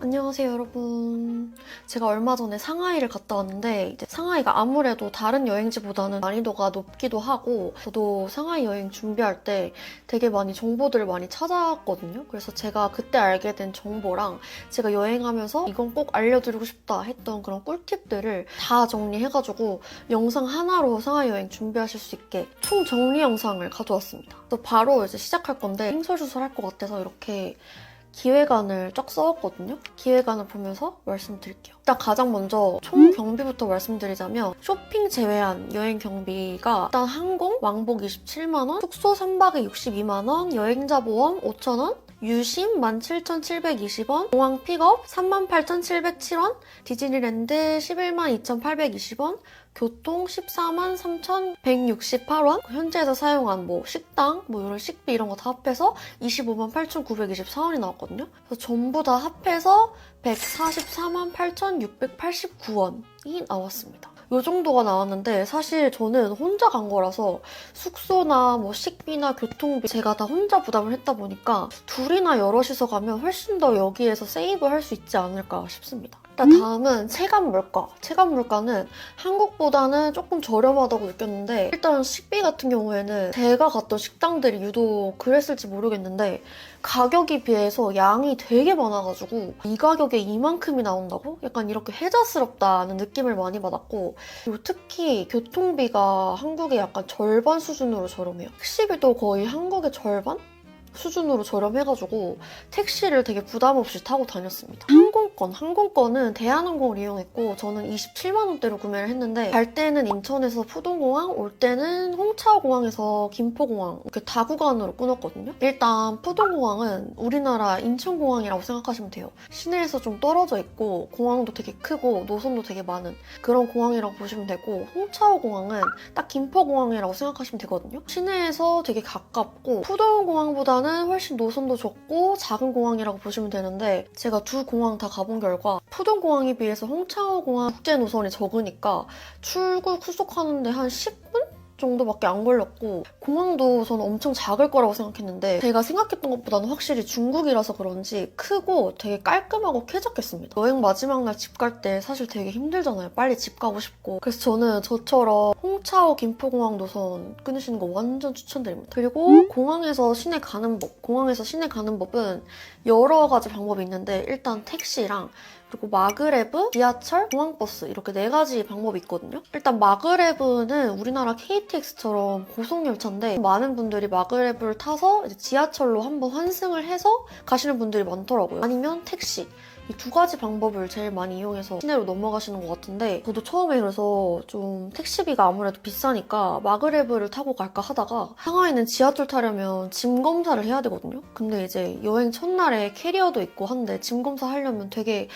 안녕하세요, 여러분. 제가 얼마 전에 상하이를 갔다 왔는데 이제 상하이가 아무래도 다른 여행지보다는 난이도가 높기도 하고 저도 상하이 여행 준비할 때 되게 많이 정보들을 많이 찾아왔거든요. 그래서 제가 그때 알게 된 정보랑 제가 여행하면서 이건 꼭 알려드리고 싶다 했던 그런 꿀팁들을 다 정리해가지고 영상 하나로 상하이 여행 준비하실 수 있게 총 정리 영상을 가져왔습니다. 또 바로 이제 시작할 건데 횡설수설할 것 같아서 이렇게 기획안을 쫙 써왔거든요. 기획안을 보면서 말씀드릴게요. 일단 가장 먼저 총 경비부터 말씀드리자면 쇼핑 제외한 여행 경비가 일단 항공 왕복 27만 원, 숙소 3박에 62만 원, 여행자 보험 5천 원, 유심 17,720원, 공항 픽업 38,707원, 디즈니랜드 11만 2,820원, 교통 14만 3,168원, 현지에서 사용한 식당, 이런 식비 이런 거 다 합해서 25만 8,924원이 나왔거든요. 그래서 전부 다 합해서 144만 8,689원이 나왔습니다. 요 정도가 나왔는데 사실 저는 혼자 간 거라서 숙소나 식비나 교통비 제가 다 혼자 부담을 했다 보니까 둘이나 여럿이서 가면 훨씬 더 여기에서 세이브할 수 있지 않을까 싶습니다. 일단 다음은 체감 물가. 체감 물가는 한국보다는 조금 저렴하다고 느꼈는데 일단 식비 같은 경우에는 제가 갔던 식당들이 유독 그랬을지 모르겠는데 가격에 비해서 양이 되게 많아가지고 이 가격에 이만큼이 나온다고? 약간 이렇게 혜자스럽다는 느낌을 많이 받았고 그리고 특히 교통비가 한국의 약간 절반 수준으로 저렴해요. 택시비도 거의 한국의 절반? 수준으로 저렴해가지고 택시를 되게 부담 없이 타고 다녔습니다. 항공권은 대한항공을 이용했고 저는 27만 원대로 구매를 했는데 갈 때는 인천에서 푸동공항, 올 때는 홍차오공항에서 김포공항 이렇게 다구간으로 끊었거든요. 일단 푸동공항은 우리나라 인천공항이라고 생각하시면 돼요. 시내에서 좀 떨어져 있고 공항도 되게 크고 노선도 되게 많은 그런 공항이라고 보시면 되고 홍차오공항은 딱 김포공항이라고 생각하시면 되거든요. 시내에서 되게 가깝고 푸동공항보다는 훨씬 노선도 적고 작은 공항이라고 보시면 되는데 제가 두 공항 다 가본 결과 푸동공항에 비해서 홍차오공항 국제 노선이 적으니까 출국 수속하는데 한 10분? 정도밖에 안 걸렸고 공항도 저는 엄청 작을 거라고 생각했는데 제가 생각했던 것보다는 확실히 중국이라서 그런지 크고 되게 깔끔하고 쾌적했습니다. 여행 마지막 날 집 갈 때 사실 되게 힘들잖아요. 빨리 집 가고 싶고 그래서 저는 저처럼 홍차오 김포공항 노선 끊으시는 거 완전 추천드립니다. 그리고 공항에서 시내 가는 법은 여러 가지 방법이 있는데 일단 택시랑 그리고 마그레브, 지하철, 공항버스 이렇게 4가지 방법이 있거든요. 일단 마그레브는 우리나라 KTX처럼 고속열차인데 많은 분들이 마그레브를 타서 이제 지하철로 한번 환승을 해서 가시는 분들이 많더라고요. 아니면 택시. 이 2가지 방법을 제일 많이 이용해서 시내로 넘어가시는 것 같은데 저도 처음에 그래서 좀 택시비가 아무래도 비싸니까 마그레브를 타고 갈까 하다가 상하이는 지하철 타려면 짐 검사를 해야 되거든요. 근데 이제 여행 첫날에 캐리어도 있고 한데 짐 검사 하려면 되게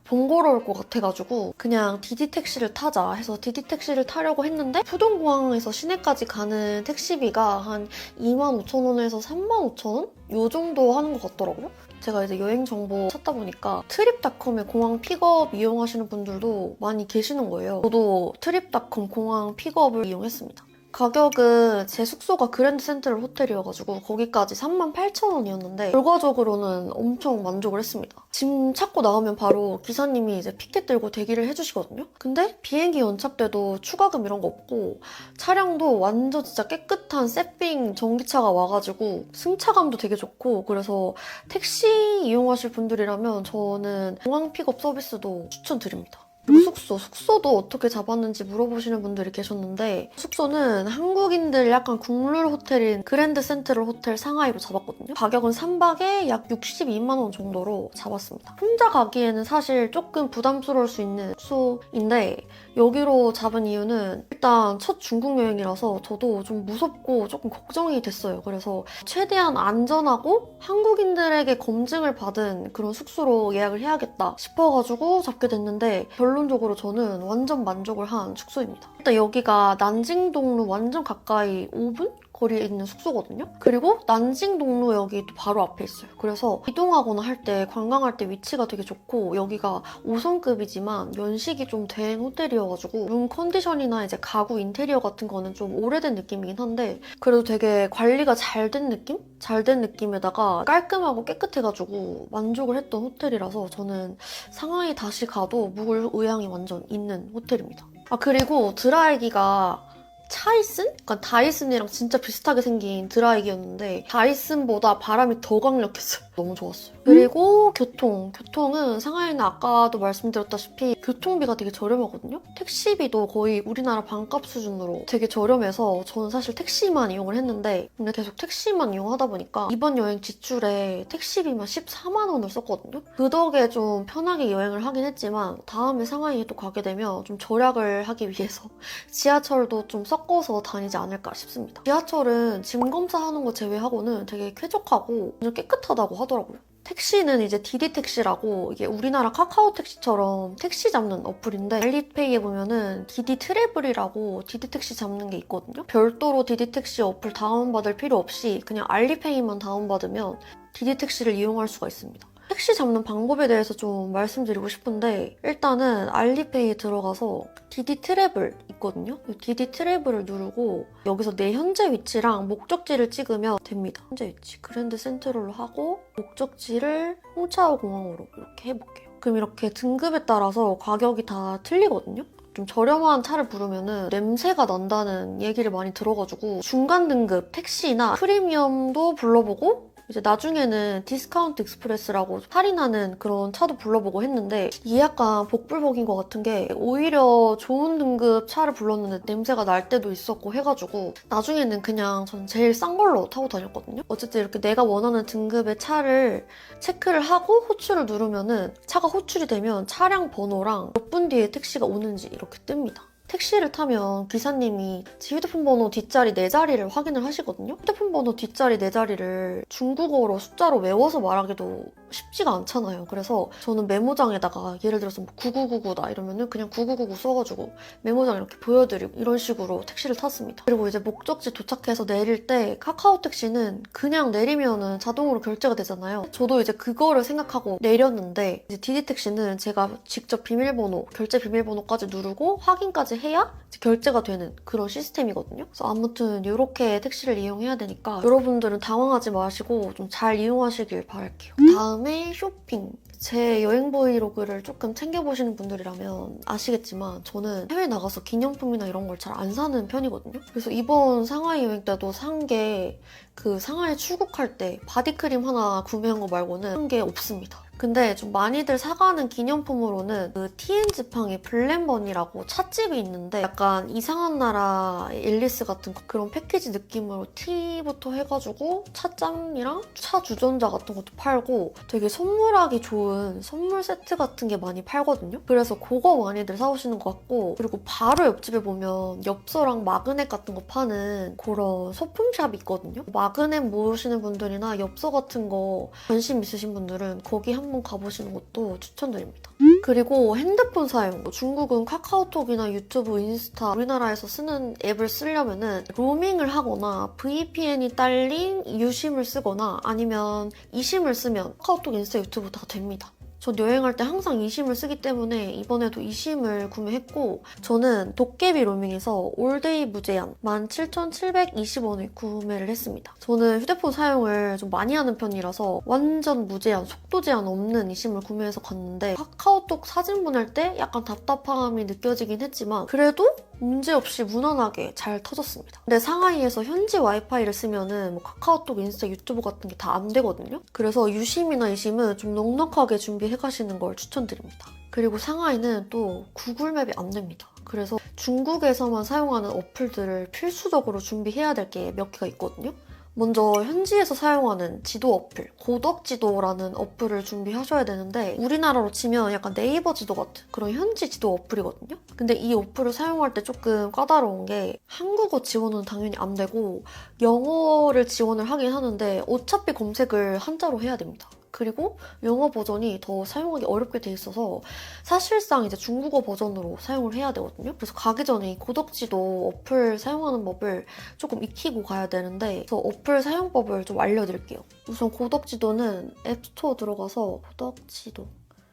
번거로울 것 같아가지고 그냥 디디 택시를 타자 해서 디디 택시를 타려고 했는데 푸동공항에서 시내까지 가는 택시비가 한 25,000원에서 35,000원? 요 정도 하는 것 같더라고요. 제가 이제 여행 정보 찾다 보니까 트립닷컴의 공항 픽업 이용하시는 분들도 많이 계시는 거예요. 저도 트립닷컴 공항 픽업을 이용했습니다. 가격은 제 숙소가 그랜드 센트럴 호텔이어가지고 거기까지 38,000원이었는데 결과적으로는 엄청 만족을 했습니다. 짐 찾고 나가면 바로 기사님이 이제 피켓 들고 대기를 해주시거든요. 근데 비행기 연착 때도 추가금 이런 거 없고 차량도 완전 진짜 깨끗한 세핑 전기차가 와가지고 승차감도 되게 좋고 그래서 택시 이용하실 분들이라면 저는 공항 픽업 서비스도 추천드립니다. 그리고 숙소도 어떻게 잡았는지 물어보시는 분들이 계셨는데 숙소는 한국인들 약간 국룰 호텔인 그랜드 센트럴 호텔 상하이로 잡았거든요. 가격은 3박에 약 62만 원 정도로 잡았습니다. 혼자 가기에는 사실 조금 부담스러울 수 있는 숙소인데 여기로 잡은 이유는 일단 첫 중국 여행이라서 저도 좀 무섭고 조금 걱정이 됐어요. 그래서 최대한 안전하고 한국인들에게 검증을 받은 그런 숙소로 예약을 해야겠다 싶어가지고 잡게 됐는데 결론적으로 저는 완전 만족을 한 숙소입니다. 일단 여기가 난징동로 완전 가까이 5분? 거리에 있는 숙소거든요. 그리고 난징동로역이 또 바로 앞에 있어요. 그래서 이동하거나 할 때 관광할 때 위치가 되게 좋고 여기가 5성급이지만 연식이 좀 된 호텔이어가지고 룸 컨디션이나 이제 가구 인테리어 같은 거는 좀 오래된 느낌이긴 한데 그래도 되게 관리가 잘 된 느낌? 잘 된 느낌에다가 깔끔하고 깨끗해가지고 만족을 했던 호텔이라서 저는 상하이 다시 가도 묵을 의향이 완전 있는 호텔입니다. 아 그리고 드라이기가 차이슨? 그러니까 다이슨이랑 진짜 비슷하게 생긴 드라이기였는데 다이슨보다 바람이 더 강력했어요. 너무 좋았어요. 그리고 교통은 상하이는 아까도 말씀드렸다시피 교통비가 되게 저렴하거든요. 택시비도 거의 우리나라 반값 수준으로 되게 저렴해서 저는 사실 택시만 이용을 했는데 근데 계속 택시만 이용하다 보니까 이번 여행 지출에 택시비만 14만 원을 썼거든요. 그 덕에 좀 편하게 여행을 하긴 했지만 다음에 상하이에 또 가게 되면 좀 절약을 하기 위해서 지하철도 좀 섞어서 다니지 않을까 싶습니다. 지하철은 짐 검사하는 거 제외하고는 되게 쾌적하고 완전 깨끗하다고 하더라고요. 택시는 이제 디디택시라고 이게 우리나라 카카오 택시처럼 택시 잡는 어플인데 알리페이에 보면은 디디 트래블이라고 디디택시 잡는 게 있거든요. 별도로 디디택시 어플 다운받을 필요 없이 그냥 알리페이만 다운받으면 디디택시를 이용할 수가 있습니다. 택시 잡는 방법에 대해서 좀 말씀드리고 싶은데 일단은 알리페이에 들어가서 디디 트래블 있거든요. 디디 트래블을 누르고 여기서 내 현재 위치랑 목적지를 찍으면 됩니다. 현재 위치 그랜드 센트럴로 하고 목적지를 홍차오 공항으로 이렇게 해볼게요. 그럼 이렇게 등급에 따라서 가격이 다 틀리거든요. 좀 저렴한 차를 부르면은 냄새가 난다는 얘기를 많이 들어가지고 중간 등급 택시나 프리미엄도 불러보고 이제 나중에는 디스카운트 익스프레스라고 할인하는 그런 차도 불러보고 했는데 이게 약간 복불복인 것 같은 게 오히려 좋은 등급 차를 불렀는데 냄새가 날 때도 있었고 해가지고 나중에는 그냥 전 제일 싼 걸로 타고 다녔거든요. 어쨌든 이렇게 내가 원하는 등급의 차를 체크를 하고 호출을 누르면은 차가 호출이 되면 차량 번호랑 몇 분 뒤에 택시가 오는지 이렇게 뜹니다. 택시를 타면 기사님이 제 휴대폰 번호 뒷자리 4자리를 확인을 하시거든요. 휴대폰 번호 뒷자리 4자리를 중국어로 숫자로 외워서 말하기도 쉽지가 않잖아요. 그래서 저는 메모장에다가 예를 들어서 뭐 9999다 이러면은 그냥 9999 써가지고 메모장 이렇게 보여드리고 이런 식으로 택시를 탔습니다. 그리고 이제 목적지 도착해서 내릴 때 카카오 택시는 그냥 내리면은 자동으로 결제가 되잖아요. 저도 이제 그거를 생각하고 내렸는데 이제 디디 택시는 제가 직접 비밀번호, 결제 비밀번호까지 누르고 확인까지 해야 결제가 되는 그런 시스템이거든요. 그래서 아무튼 이렇게 택시를 이용해야 되니까 여러분들은 당황하지 마시고 좀 잘 이용하시길 바랄게요. 다음에 쇼핑. 제 여행 브이로그를 조금 챙겨보시는 분들이라면 아시겠지만 저는 해외 나가서 기념품이나 이런 걸 잘 안 사는 편이거든요. 그래서 이번 상하이 여행 때도 산 게 그 상하이 출국할 때 바디크림 하나 구매한 거 말고는 산 게 없습니다. 근데 좀 많이들 사가는 기념품으로는 그 TN지팡이 블렌번이라고 찻집이 있는데 약간 이상한 나라 앨리스 같은 그런 패키지 느낌으로 티부터 해가지고 찻잔이랑 차 주전자 같은 것도 팔고 되게 선물하기 좋은 선물 세트 같은 게 많이 팔거든요. 그래서 그거 많이들 사오시는 것 같고 그리고 바로 옆집에 보면 엽서랑 마그넷 같은 거 파는 그런 소품샵이 있거든요. 마그넷 모으시는 분들이나 엽서 같은 거 관심 있으신 분들은 거기 한번 가보시는 것도 추천드립니다. 그리고 핸드폰 사용. 중국은 카카오톡이나 유튜브, 인스타 우리나라에서 쓰는 앱을 쓰려면은 로밍을 하거나 VPN이 딸린 유심을 쓰거나 아니면 e심을 쓰면 카카오톡, 인스타, 유튜브 다 됩니다. 전 여행할 때 항상 e심을 쓰기 때문에 이번에도 e심을 구매했고 저는 도깨비 로밍에서 올데이 무제한 17,720원에 구매를 했습니다. 저는 휴대폰 사용을 좀 많이 하는 편이라서 완전 무제한, 속도 제한 없는 e심을 구매해서 갔는데 카카오톡 사진 보낼 때 약간 답답함이 느껴지긴 했지만 그래도 문제없이 무난하게 잘 터졌습니다. 근데 상하이에서 현지 와이파이를 쓰면은 뭐 카카오톡, 인스타, 유튜브 같은 게 다 안 되거든요. 그래서 유심이나 이심은 좀 넉넉하게 준비해 가시는 걸 추천드립니다. 그리고 상하이는 또 구글맵이 안 됩니다. 그래서 중국에서만 사용하는 어플들을 필수적으로 준비해야 될 게 몇 개가 있거든요. 먼저 현지에서 사용하는 지도 어플, 고덕지도라는 어플을 준비하셔야 되는데 우리나라로 치면 약간 네이버 지도 같은 그런 현지 지도 어플이거든요. 근데 이 어플을 사용할 때 조금 까다로운 게 한국어 지원은 당연히 안 되고 영어를 지원을 하긴 하는데 어차피 검색을 한자로 해야 됩니다. 그리고 영어 버전이 더 사용하기 어렵게 돼 있어서 사실상 이제 중국어 버전으로 사용을 해야 되거든요. 그래서 가기 전에 이 고덕지도 어플 사용하는 법을 조금 익히고 가야 되는데 그래서 어플 사용법을 좀 알려드릴게요. 우선 고덕지도는 앱스토어 들어가서 고덕지도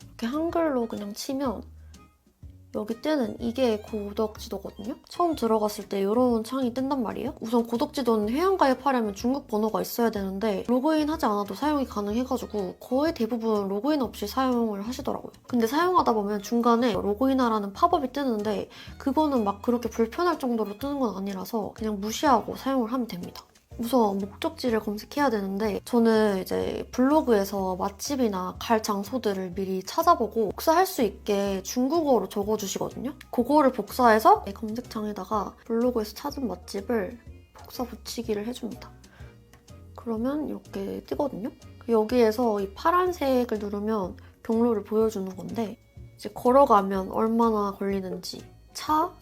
이렇게 한글로 그냥 치면 여기 뜨는 이게 고덕지도거든요. 처음 들어갔을 때 이런 창이 뜬단 말이에요. 우선 고덕지도는 회원가입하려면 중국 번호가 있어야 되는데 로그인 하지 않아도 사용이 가능해가지고 거의 대부분 로그인 없이 사용을 하시더라고요. 근데 사용하다 보면 중간에 로그인하라는 팝업이 뜨는데 그거는 막 그렇게 불편할 정도로 뜨는 건 아니라서 그냥 무시하고 사용을 하면 됩니다. 우선 목적지를 검색해야 되는데 저는 이제 블로그에서 맛집이나 갈 장소들을 미리 찾아보고 복사할 수 있게 중국어로 적어주시거든요. 그거를 복사해서 검색창에다가 블로그에서 찾은 맛집을 복사 붙이기를 해줍니다. 그러면 이렇게 뜨거든요. 여기에서 이 파란색을 누르면 경로를 보여주는 건데 이제 걸어가면 얼마나 걸리는지 차,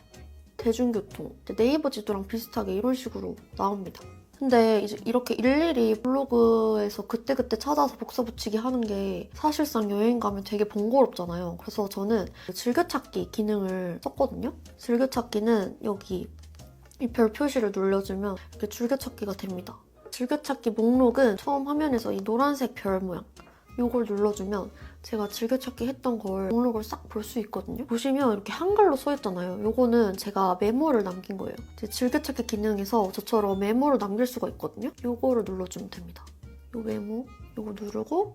대중교통, 네이버 지도랑 비슷하게 이런 식으로 나옵니다. 근데 이제 이렇게 일일이 블로그에서 그때그때 찾아서 복사 붙이기 하는 게 사실상 여행 가면 되게 번거롭잖아요. 그래서 저는 즐겨찾기 기능을 썼거든요. 즐겨찾기는 여기 이 별 표시를 눌러주면 이렇게 즐겨찾기가 됩니다. 즐겨찾기 목록은 처음 화면에서 이 노란색 별 모양 이걸 눌러주면 제가 즐겨찾기 했던 걸 목록을 싹 볼 수 있거든요. 보시면 이렇게 한글로 써있잖아요. 이거는 제가 메모를 남긴 거예요. 즐겨찾기 기능에서 저처럼 메모를 남길 수가 있거든요. 이거를 눌러주면 됩니다. 이 메모 이거 누르고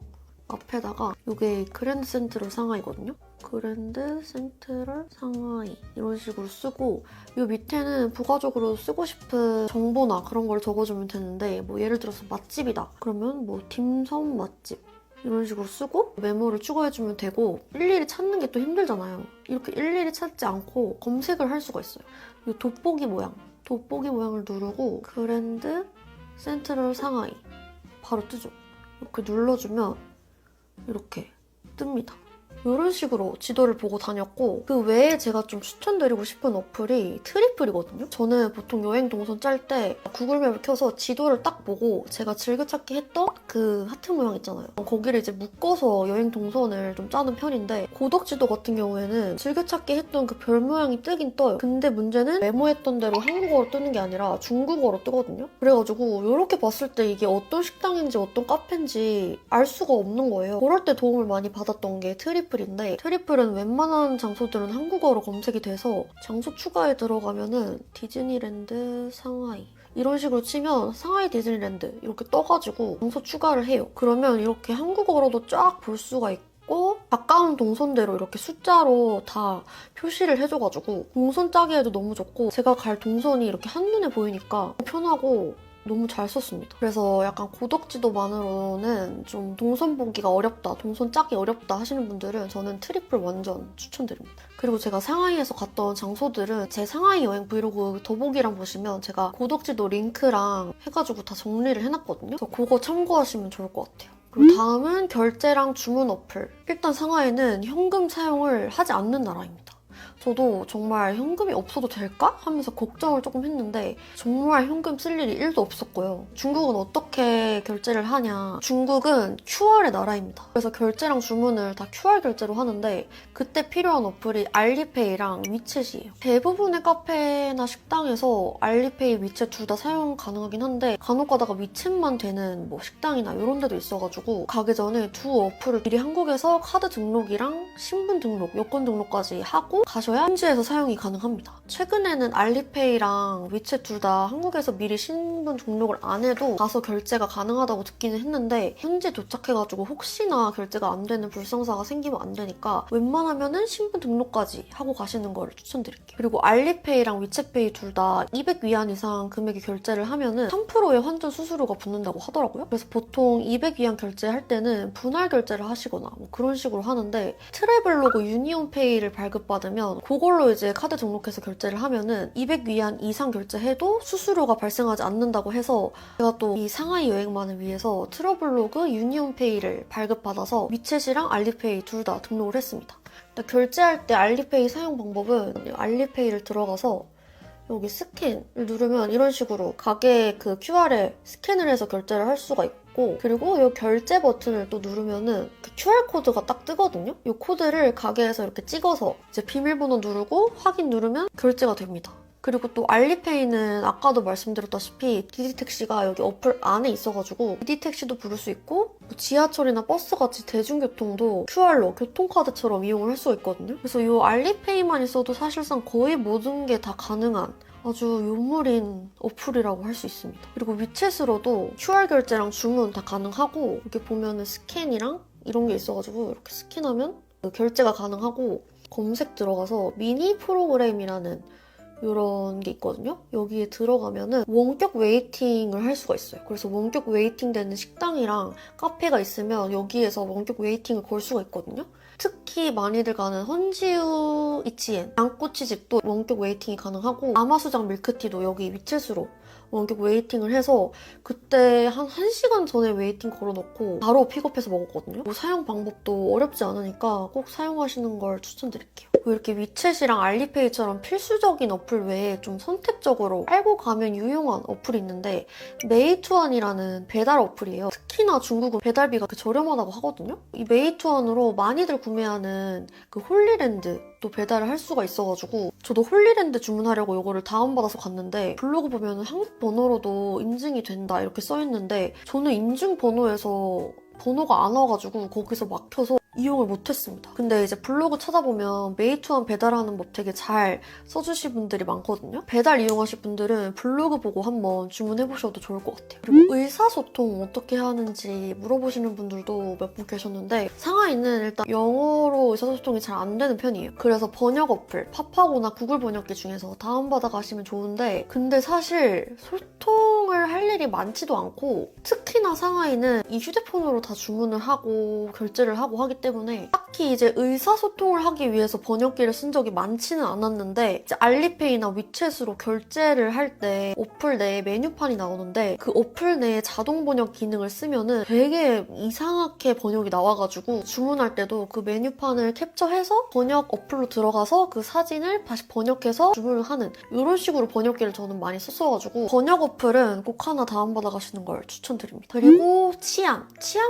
앞에다가 이게 그랜드 센트럴 상하이거든요. 그랜드 센트럴 상하이 이런 식으로 쓰고 이 밑에는 부가적으로 쓰고 싶은 정보나 그런 걸 적어주면 되는데 뭐 예를 들어서 맛집이다. 그러면 뭐 딤섬 맛집 이런 식으로 쓰고 메모를 추가해주면 되고 일일이 찾는 게 또 힘들잖아요. 이렇게 일일이 찾지 않고 검색을 할 수가 있어요. 이 돋보기 모양을 누르고 그랜드 센트럴 상하이 바로 뜨죠. 이렇게 눌러주면 이렇게 뜹니다. 이런 식으로 지도를 보고 다녔고 그 외에 제가 좀 추천드리고 싶은 어플이 트리플이거든요. 저는 보통 여행 동선 짤 때 구글맵을 켜서 지도를 딱 보고 제가 즐겨찾기 했던 그 하트 모양 있잖아요. 거기를 이제 묶어서 여행 동선을 좀 짜는 편인데 고덕지도 같은 경우에는 즐겨찾기 했던 그 별 모양이 뜨긴 떠요. 근데 문제는 메모했던 대로 한국어로 뜨는 게 아니라 중국어로 뜨거든요. 그래가지고 이렇게 봤을 때 이게 어떤 식당인지 어떤 카페인지 알 수가 없는 거예요. 그럴 때 도움을 많이 받았던 게 트리플인데 트리플은 웬만한 장소들은 한국어로 검색이 돼서 장소 추가에 들어가면은 디즈니랜드 상하이 이런 식으로 치면 상하이 디즈니랜드 이렇게 떠가지고 장소 추가를 해요. 그러면 이렇게 한국어로도 쫙 볼 수가 있고 가까운 동선대로 이렇게 숫자로 다 표시를 해줘가지고 동선 짜기에도 너무 좋고 제가 갈 동선이 이렇게 한눈에 보이니까 편하고 너무 잘 썼습니다. 그래서 약간 고덕지도만으로는 좀 동선 보기가 어렵다, 동선 짜기 어렵다 하시는 분들은 저는 트리플 완전 추천드립니다. 그리고 제가 상하이에서 갔던 장소들은 제 상하이 여행 브이로그 더보기랑 보시면 제가 고덕지도 링크랑 해가지고 다 정리를 해놨거든요. 그래서 그거 참고하시면 좋을 것 같아요. 그리고 다음은 결제랑 주문 어플. 일단 상하이는 현금 사용을 하지 않는 나라입니다. 저도 정말 현금이 없어도 될까? 하면서 걱정을 조금 했는데 정말 현금 쓸 일이 1도 없었고요. 중국은 어떻게 결제를 하냐? 중국은 QR의 나라입니다. 그래서 결제랑 주문을 다 QR 결제로 하는데 그때 필요한 어플이 알리페이랑 위챗이에요. 대부분의 카페나 식당에서 알리페이, 위챗 둘 다 사용 가능하긴 한데 간혹 가다가 위챗만 되는 뭐 식당이나 이런 데도 있어가지고 가기 전에 두 어플을 미리 한국에서 카드 등록이랑 신분 등록, 여권 등록까지 하고 가셔야 현지에서 사용이 가능합니다. 최근에는 알리페이랑 위챗 둘 다 한국에서 미리 신분 등록을 안 해도 가서 결제가 가능하다고 듣기는 했는데 현지 도착해가지고 혹시나 결제가 안 되는 불상사가 생기면 안 되니까 웬만하면은 신분 등록까지 하고 가시는 거를 추천드릴게요. 그리고 알리페이랑 위챗페이 둘 다 200위안 이상 금액의 결제를 하면은 3%의 환전 수수료가 붙는다고 하더라고요. 그래서 보통 200위안 결제할 때는 분할 결제를 하시거나 뭐 그런 식으로 하는데 트래블로그 유니온페이를 발급받으면 그걸로 이제 카드 등록해서 결제를 하면은 200위안 이상 결제해도 수수료가 발생하지 않는다고 해서 제가 또 이 상하이 여행만을 위해서 트러블로그 유니온페이를 발급받아서 위챗이랑 알리페이 둘 다 등록을 했습니다. 결제할 때 알리페이 사용 방법은 알리페이를 들어가서 여기 스캔을 누르면 이런 식으로 가게 그 QR에 스캔을 해서 결제를 할 수가 있고 있고, 그리고 이 결제 버튼을 또 누르면은 그 QR코드가 딱 뜨거든요. 이 코드를 가게에서 이렇게 찍어서 이제 비밀번호 누르고 확인 누르면 결제가 됩니다. 그리고 또 알리페이는 아까도 말씀드렸다시피 디디택시가 여기 어플 안에 있어가지고 디디택시도 부를 수 있고 뭐 지하철이나 버스같이 대중교통도 QR로 교통카드처럼 이용을 할 수가 있거든요. 그래서 이 알리페이만 있어도 사실상 거의 모든 게 다 가능한 아주 요물인 어플이라고 할 수 있습니다. 그리고 위챗으로도 QR 결제랑 주문 다 가능하고 이렇게 보면은 스캔이랑 이런 게 있어가지고 이렇게 스캔하면 결제가 가능하고 검색 들어가서 미니 프로그램이라는 이런 게 있거든요. 여기에 들어가면은 원격 웨이팅을 할 수가 있어요. 그래서 원격 웨이팅 되는 식당이랑 카페가 있으면 여기에서 원격 웨이팅을 걸 수가 있거든요. 특히 많이들 가는 헌지우 이치엔 양꼬치집도 원격 웨이팅이 가능하고 아마수장 밀크티도 여기 위챗으로 원격 웨이팅을 해서 그때 한 1시간 전에 웨이팅 걸어놓고 바로 픽업해서 먹었거든요. 뭐 사용 방법도 어렵지 않으니까 꼭 사용하시는 걸 추천드릴게요. 이렇게 위챗이랑 알리페이처럼 필수적인 어플 외에 좀 선택적으로 알고 가면 유용한 어플이 있는데 메이투안이라는 배달 어플이에요. 특히나 중국은 배달비가 저렴하다고 하거든요. 이 메이투안으로 많이들 구매하는 그 홀리랜드 또 배달을 할 수가 있어가지고 저도 홀리랜드 주문하려고 이거를 다운받아서 갔는데 블로그 보면 한국 번호로도 인증이 된다 이렇게 써있는데 저는 인증 번호에서 번호가 안 와가지고 거기서 막혀서 이용을 못했습니다. 근데 이제 블로그 찾아보면 메이투안 배달하는 법 되게 잘 써주신 분들이 많거든요. 배달 이용하실 분들은 블로그 보고 한번 주문해보셔도 좋을 것 같아요. 그리고 의사소통 어떻게 하는지 물어보시는 분들도 몇 분 계셨는데 상하이는 일단 영어로 의사소통이 잘 안 되는 편이에요. 그래서 번역 어플, 팝하고나 구글 번역기 중에서 다운받아 가시면 좋은데 근데 사실 소통을 할 일이 많지도 않고 특히나 상하이는 이 휴대폰으로 다 주문을 하고 결제를 하고 하기 때문에 딱히 이제 의사소통을 하기 위해서 번역기를 쓴 적이 많지는 않았는데 이제 알리페이나 위챗으로 결제를 할 때 어플 내에 메뉴판이 나오는데 그 어플 내에 자동 번역 기능을 쓰면은 되게 이상하게 번역이 나와가지고 주문할 때도 그 메뉴판을 캡처해서 번역 어플로 들어가서 그 사진을 다시 번역해서 주문을 하는 이런 식으로 번역기를 저는 많이 썼어가지고 번역 어플은 꼭 하나 다운받아 가시는 걸 추천드립니다. 그리고 치안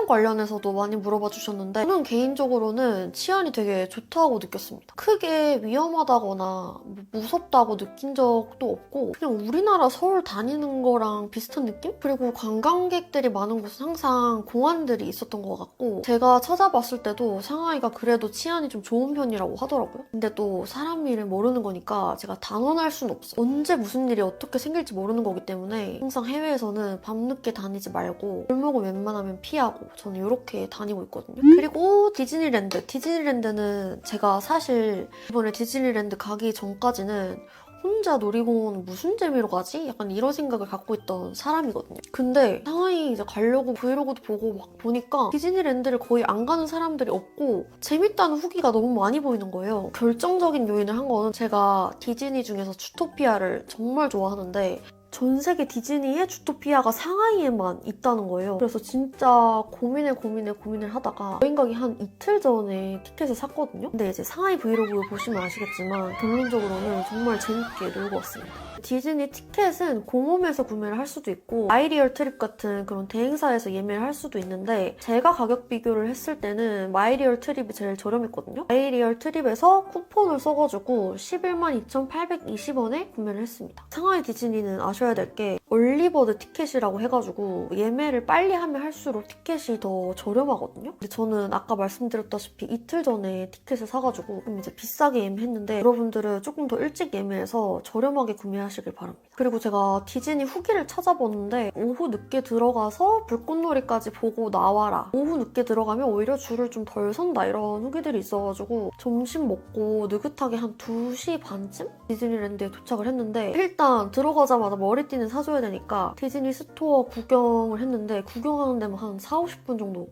관련해서도 많이 물어봐 주셨는데 저는 개인적으로는 치안이 되게 좋다고 느꼈습니다. 크게 위험하다거나 무섭다고 느낀 적도 없고 그냥 우리나라 서울 다니는 거랑 비슷한 느낌? 그리고 관광객들이 많은 곳은 항상 공안들이 있었던 것 같고 제가 찾아봤을 때도 상하이가 그래도 치안이 좀 좋은 편이라고 하더라고요. 근데 또 사람 일을 모르는 거니까 제가 단언할 수는 없어요. 언제 무슨 일이 어떻게 생길지 모르는 거기 때문에 항상 해외에서는 밤늦게 다니지 말고 골목을 웬만하면 피하고 저는 이렇게 다니고 있거든요. 그리고 디즈니랜드는 제가 사실 이번에 디즈니랜드 가기 전까지는 혼자 놀이공원 무슨 재미로 가지? 약간 이런 생각을 갖고 있던 사람이거든요. 근데 상하이 이제 가려고 브이로그도 보고 막 보니까 디즈니랜드를 거의 안 가는 사람들이 없고 재밌다는 후기가 너무 많이 보이는 거예요. 결정적인 요인을 한 거는 제가 디즈니 중에서 주토피아를 정말 좋아하는데 전 세계 디즈니의 주토피아가 상하이에만 있다는 거예요. 그래서 진짜 고민을 하다가 여행 가기 한 이틀 전에 티켓을 샀거든요. 근데 이제 상하이 브이로그 보시면 아시겠지만 결론적으로는 정말 재밌게 놀고 왔습니다. 디즈니 티켓은 공홈에서 구매를 할 수도 있고 마이리얼 트립 같은 그런 대행사에서 예매를 할 수도 있는데 제가 가격 비교를 했을 때는 마이리얼 트립이 제일 저렴했거든요. 마이리얼 트립에서 쿠폰을 써가지고 11만 2,820원에 구매를 했습니다. 상하이 디즈니는 아셔야 될 게 얼리버드 티켓이라고 해가지고 예매를 빨리 하면 할수록 티켓이 더 저렴하거든요. 근데 저는 아까 말씀드렸다시피 이틀 전에 티켓을 사가지고 좀 이제 비싸게 예매했는데 여러분들은 조금 더 일찍 예매해서 저렴하게 구매하시길 바랍니다. 그리고 제가 디즈니 후기를 찾아봤는데 오후 늦게 들어가서 불꽃놀이까지 보고 나와라. 오후 늦게 들어가면 오히려 줄을 좀 덜 선다 이런 후기들이 있어가지고 점심 먹고 느긋하게 한 2시 반쯤 디즈니랜드에 도착을 했는데 일단 들어가자마자 머리띠는 사줘야 되니까 디즈니 스토어 구경을 했는데 구경하는 데만 한 4, 50분 정도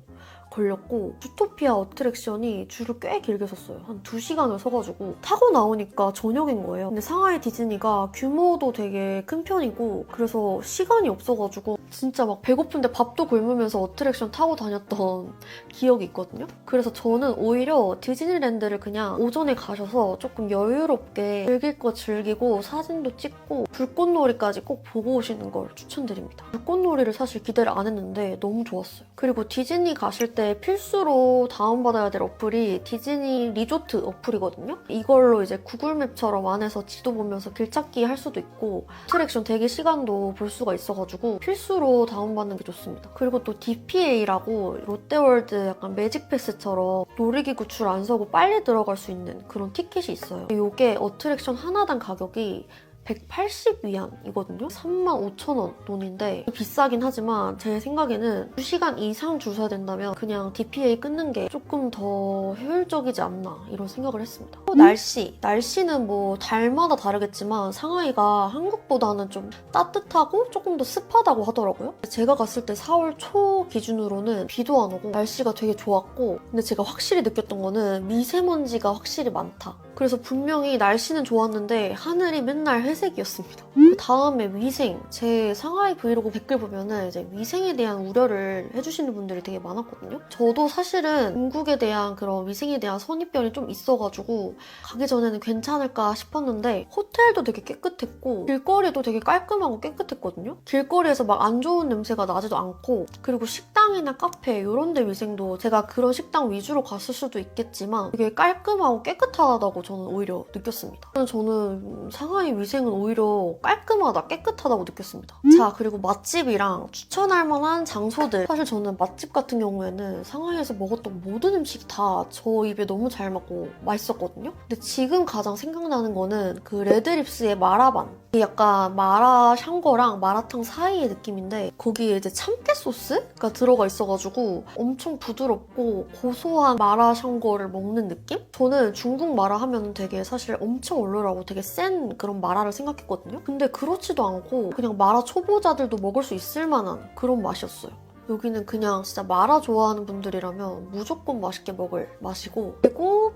걸렸고 주토피아 어트랙션이 줄을 꽤 길게 섰어요. 한 2시간을 서가지고 타고 나오니까 저녁인 거예요. 근데 상하이 디즈니가 규모도 되게 큰 편이고 그래서 시간이 없어가지고 진짜 막 배고픈데 밥도 굶으면서 어트랙션 타고 다녔던 기억이 있거든요. 그래서 저는 오히려 디즈니랜드를 그냥 오전에 가셔서 조금 여유롭게 즐길 거 즐기고 사진도 찍고 불꽃놀이까지 꼭 보고 오시는 걸 추천드립니다. 불꽃놀이를 사실 기대를 안 했는데 너무 좋았어요. 그리고 디즈니 가실 때 필수로 다운받아야 될 어플이 디즈니 리조트 어플이거든요. 이걸로 이제 구글맵처럼 안에서 지도 보면서 길 찾기 할 수도 있고 어트랙션 대기 시간도 볼 수가 있어가지고 필수로 다운받는 게 좋습니다. 그리고 또 DPA라고 롯데월드 약간 매직패스처럼 놀이기구 줄 안 서고 빨리 들어갈 수 있는 그런 티켓이 있어요. 이게 어트랙션 하나당 가격이 180위안이거든요. 35,000원 돈인데 비싸긴 하지만 제 생각에는 2시간 이상 줄 서야 된다면 그냥 DPA 끊는 게 조금 더 효율적이지 않나 이런 생각을 했습니다. 날씨는 뭐 달마다 다르겠지만 상하이가 한국보다는 좀 따뜻하고 조금 더 습하다고 하더라고요. 제가 갔을 때 4월 초 기준으로는 비도 안 오고 날씨가 되게 좋았고 근데 제가 확실히 느꼈던 거는 미세먼지가 확실히 많다. 그래서 분명히 날씨는 좋았는데 하늘이 맨날 회색이었습니다. 그 다음에 위생. 제 상하이 브이로그 댓글 보면은 이제 위생에 대한 우려를 해주시는 분들이 되게 많았거든요. 저도 사실은 중국에 대한 그런 위생에 대한 선입견이 좀 있어가지고 가기 전에는 괜찮을까 싶었는데 호텔도 되게 깨끗했고 길거리도 되게 깔끔하고 깨끗했거든요. 길거리에서 막 안 좋은 냄새가 나지도 않고 그리고 식당이나 카페 이런 데 위생도 제가 그런 식당 위주로 갔을 수도 있겠지만 되게 깔끔하고 깨끗하다고 저는 오히려 느꼈습니다. 저는 상하이 위생은 오히려 깔끔하다, 깨끗하다고 느꼈습니다. 자, 그리고 맛집이랑 추천할 만한 장소들. 사실 저는 맛집 같은 경우에는 상하이에서 먹었던 모든 음식이 다 저 입에 너무 잘 맞고 맛있었거든요. 근데 지금 가장 생각나는 거는 그 레드립스의 마라반. 약간 마라 샹궈랑 마라탕 사이의 느낌인데 거기에 이제 참깨 소스가 들어가 있어가지고 엄청 부드럽고 고소한 마라 샹궈를 먹는 느낌? 저는 중국 마라 하면 되게 사실 엄청 얼얼하고 되게 센 그런 마라를 생각했거든요. 근데 그렇지도 않고 그냥 마라 초보자들도 먹을 수 있을 만한 그런 맛이었어요. 여기는 그냥 진짜 마라 좋아하는 분들이라면 무조건 맛있게 먹을 맛이고 그리고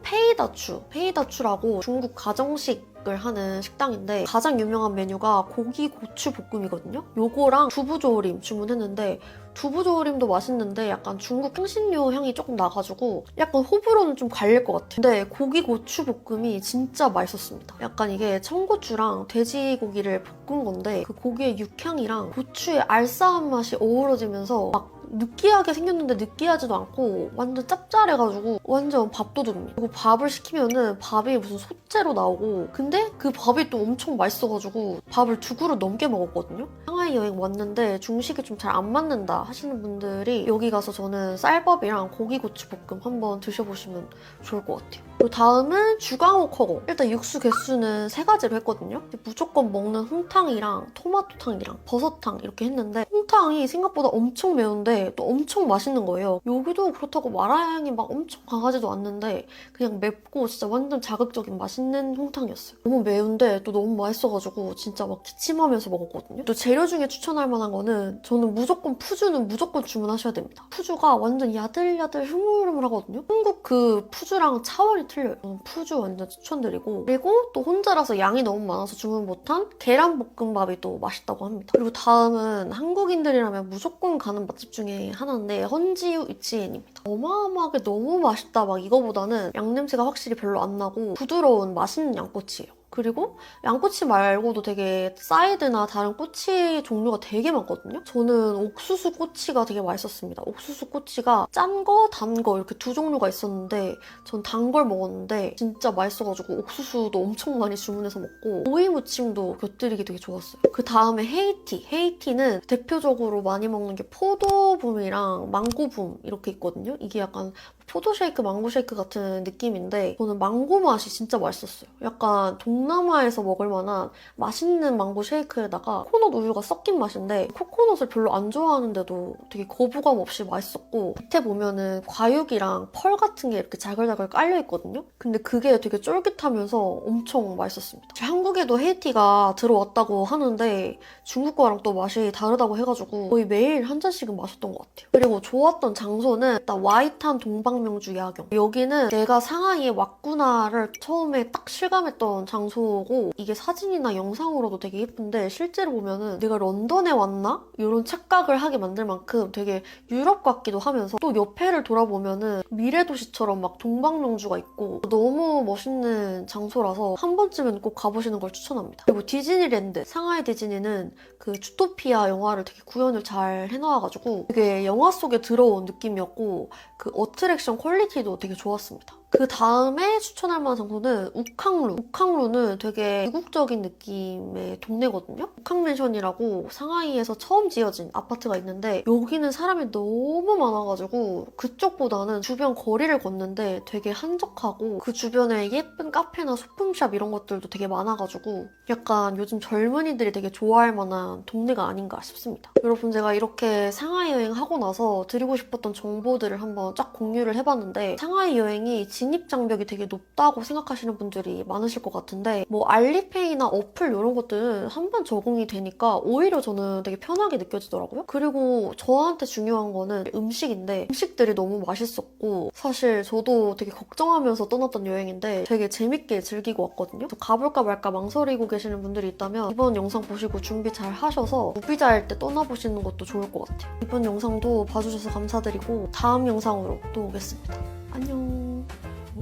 페이다추라고 중국 가정식을 하는 식당인데 가장 유명한 메뉴가 고기 고추 볶음이거든요. 요거랑 두부조림 주문했는데 두부조림도 맛있는데 약간 중국 향신료 향이 조금 나가지고 약간 호불호는 좀 갈릴 것 같아요. 근데 고기 고추 볶음이 진짜 맛있었습니다. 약간 이게 청고추랑 돼지고기를 볶은 건데 그 고기의 육향이랑 고추의 알싸한 맛이 어우러지면서 막 느끼하게 생겼는데 느끼하지도 않고 완전 짭짤해가지고 완전 밥도둑입니다. 그리고 밥을 시키면은 밥이 무슨 소째로 나오고 근데 그 밥이 또 엄청 맛있어가지고 밥을 2그릇 넘게 먹었거든요. 상하이 여행 왔는데 중식이 좀 잘 안 맞는다 하시는 분들이 여기 가서 저는 쌀밥이랑 고기고추볶음 한번 드셔보시면 좋을 것 같아요. 그리고 다음은 주강호커고. 일단 육수 개수는 3가지로 했거든요. 무조건 먹는 홍탕이랑 토마토탕이랑 버섯탕 이렇게 했는데 홍탕이 생각보다 엄청 매운데 또 엄청 맛있는 거예요. 여기도 그렇다고 마라향이 막 엄청 강하지도 않는데 그냥 맵고 진짜 완전 자극적인 맛있는 홍탕이었어요. 너무 매운데 또 너무 맛있어가지고 진짜 막 기침하면서 먹었거든요. 또 재료 중에 추천할 만한 거는 저는 무조건 푸주는 무조건 주문하셔야 됩니다. 푸주가 완전 야들야들 흐물흐물하거든요. 한국 그 푸주랑 차원이 틀려요. 저는 푸주 완전 추천드리고 그리고 또 혼자라서 양이 너무 많아서 주문 못한 계란볶음밥이 또 맛있다고 합니다. 그리고 다음은 한국인들이라면 무조건 가는 맛집 중에 하나인데 헌지유 이치엔입니다. 어마어마하게 너무 맛있다 막 이거보다는 양냄새가 확실히 별로 안 나고 부드러운 맛있는 양꼬치예요. 그리고 양꼬치 말고도 되게 사이드나 다른 꼬치 종류가 되게 많거든요. 저는 옥수수 꼬치가 되게 맛있었습니다. 옥수수 꼬치가 짠 거, 단 거 이렇게 2종류가 있었는데 전 단 걸 먹었는데 진짜 맛있어가지고 옥수수도 엄청 많이 주문해서 먹고 오이 무침도 곁들이기 되게 좋았어요. 그 다음에 헤이티. 헤이티는 대표적으로 많이 먹는 게 포도붐이랑 망고붐 이렇게 있거든요. 이게 약간 포도 쉐이크, 망고 쉐이크 같은 느낌인데 저는 망고 맛이 진짜 맛있었어요. 약간 동남아에서 먹을 만한 맛있는 망고 쉐이크에다가 코코넛 우유가 섞인 맛인데 코코넛을 별로 안 좋아하는데도 되게 거부감 없이 맛있었고 밑에 보면은 과육이랑 펄 같은 게 이렇게 자글자글 깔려있거든요. 근데 그게 되게 쫄깃하면서 엄청 맛있었습니다. 한국에도 헤이티가 들어왔다고 하는데 중국 거랑 또 맛이 다르다고 해가지고 거의 매일 한 잔씩은 마셨던 것 같아요. 그리고 좋았던 장소는 일단 와이탄 동방명주 야경. 여기는 내가 상하이에 왔구나를 처음에 딱 실감했던 장소고 이게 사진이나 영상으로도 되게 예쁜데 실제로 보면은 내가 런던에 왔나? 이런 착각을 하게 만들 만큼 되게 유럽 같기도 하면서 또 옆에를 돌아보면은 미래도시처럼 막 동방명주가 있고 너무 멋있는 장소라서 한 번쯤은 꼭 가보시는 걸 추천합니다. 그리고 디즈니랜드, 상하이 디즈니는 그 주토피아 영화를 되게 구현을 잘 해놔가지고 되게 영화 속에 들어온 느낌이었고 그 어트랙션 퀄리티도 되게 좋았습니다. 그 다음에 추천할 만한 장소는 우캉루. 우캉루는 되게 이국적인 느낌의 동네거든요. 우캉맨션이라고 상하이에서 처음 지어진 아파트가 있는데 여기는 사람이 너무 많아가지고 그쪽보다는 주변 거리를 걷는데 되게 한적하고 그 주변에 예쁜 카페나 소품샵 이런 것들도 되게 많아가지고 약간 요즘 젊은이들이 되게 좋아할 만한 동네가 아닌가 싶습니다. 여러분 제가 이렇게 상하이 여행하고 나서 드리고 싶었던 정보들을 한번 쫙 공유를 해봤는데 상하이 여행이 진입장벽이 되게 높다고 생각하시는 분들이 많으실 것 같은데 뭐 알리페이나 어플 이런 것들은 한 번 적응이 되니까 오히려 저는 되게 편하게 느껴지더라고요. 그리고 저한테 중요한 거는 음식인데 음식들이 너무 맛있었고 사실 저도 되게 걱정하면서 떠났던 여행인데 되게 재밌게 즐기고 왔거든요. 가볼까 말까 망설이고 계시는 분들이 있다면 이번 영상 보시고 준비 잘 하셔서 무비자일 때 떠나보시는 것도 좋을 것 같아요. 이번 영상도 봐주셔서 감사드리고 다음 영상으로 또 오겠습니다. 안녕.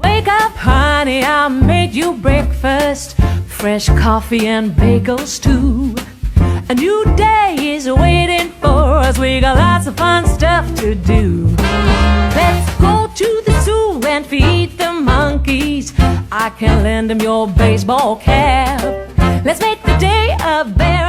Wake up, honey, I made you breakfast. Fresh coffee and bagels too. A new day is waiting for us. We got lots of fun stuff to do. Let's go to the zoo and feed the monkeys. I can lend them your baseball cap. Let's make the day a bear